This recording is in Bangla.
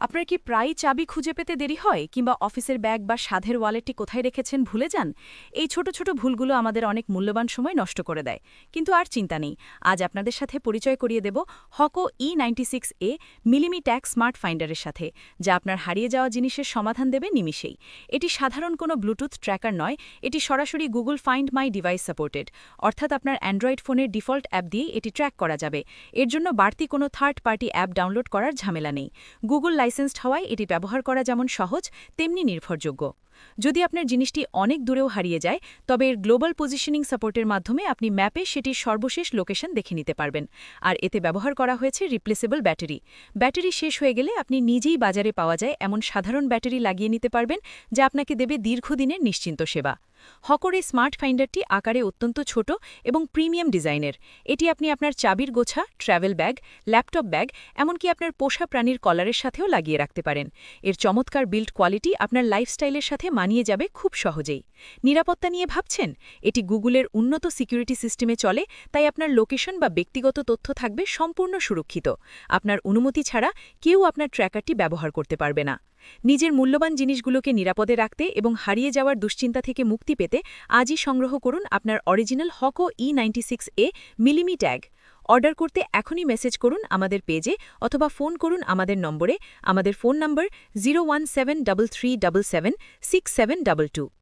আপনার কি প্রায়ই চাবি খুঁজে পেতে দেরি হয় কিংবা অফিসের ব্যাগ বা সাধের ওয়ালেটটি কোথায় রেখেছেন ভুলে যান? এই ছোট ছোট ভুলগুলো আমাদের অনেক মূল্যবান সময় নষ্ট করে দেয়। কিন্তু আর চিন্তা নেই, আজ আপনাদের সাথে পরিচয় করিয়ে দেব হকো E96A মিলিমি ট্যাগ স্মার্ট ফাইন্ডারের সাথে, যা আপনার হারিয়ে যাওয়া জিনিসের সমাধান দেবে নিমিষেই। এটি সাধারণ কোনো ব্লুটুথ ট্র্যাকার নয়, এটি সরাসরি Google find my device supported, অর্থাৎ আপনার অ্যান্ড্রয়েড ফোনের ডিফল্ট অ্যাপ দিয়ে এটি ট্র্যাক করা যাবে। এর জন্য বাড়তি কোনো থার্ড পার্টি অ্যাপ ডাউনলোড করার ঝামেলা নেই। গুগল লাইসেন্সড হওয়ায় এটি ব্যবহার করা যেমন সহজ তেমনি নির্ভরযোগ্য। যদি আপনার জিনিসটি অনেক দূরেও হারিয়ে যায়, তবে এর গ্লোবাল পজিশনিং সাপোর্টের মাধ্যমে আপনি ম্যাপে সেটির সর্বশেষ লোকেশন দেখে নিতে পারবেন। আর এতে ব্যবহার করা হয়েছে রিপ্লেসেবল ব্যাটারি। ব্যাটারি শেষ হয়ে গেলে আপনি নিজেই বাজারে পাওয়া যায় এমন সাধারণ ব্যাটারি লাগিয়ে নিতে পারবেন, যা আপনাকে দেবে দীর্ঘদিনের নিশ্চিন্ত সেবা। হকর এই স্মার্ট ফাইন্ডারটি আকারে অত্যন্ত ছোট এবং প্রিমিয়াম ডিজাইনের। এটি আপনি আপনার চাবির গোছা, ট্র্যাভেল ব্যাগ, ল্যাপটপ ব্যাগ, এমনকি আপনার পোষা প্রাণীর কলারের সাথেও লাগিয়ে রাখতে পারেন। এর চমৎকার বিল্ড কোয়ালিটি আপনার লাইফস্টাইলের সাথে মানিয়ে যাবে খুব সহজেই। নিরাপত্তা নিয়ে ভাবছেন? এটি গুগলের উন্নত সিকিউরিটি সিস্টেমে চলে, তাই আপনার লোকেশন বা ব্যক্তিগত তথ্য থাকবে সম্পূর্ণ সুরক্ষিত। আপনার অনুমতি ছাড়া কেউ আপনার ট্র্যাকারটি ব্যবহার করতে পারবে না। নিজের মূল্যবান জিনিসগুলোকে নিরাপদে রাখতে এবং হারিয়ে যাওয়ার দুশ্চিন্তা থেকে মুক্তি পেতে আজই সংগ্রহ করুন আপনার অরিজিনাল হকো E96A মিলিমি ট্যাগ। অর্ডার করতে এখনই মেসেজ করুন আমাদের পেজে অথবা ফোন করুন আমাদের নম্বরে। আমাদের ফোন নম্বর 01733776722।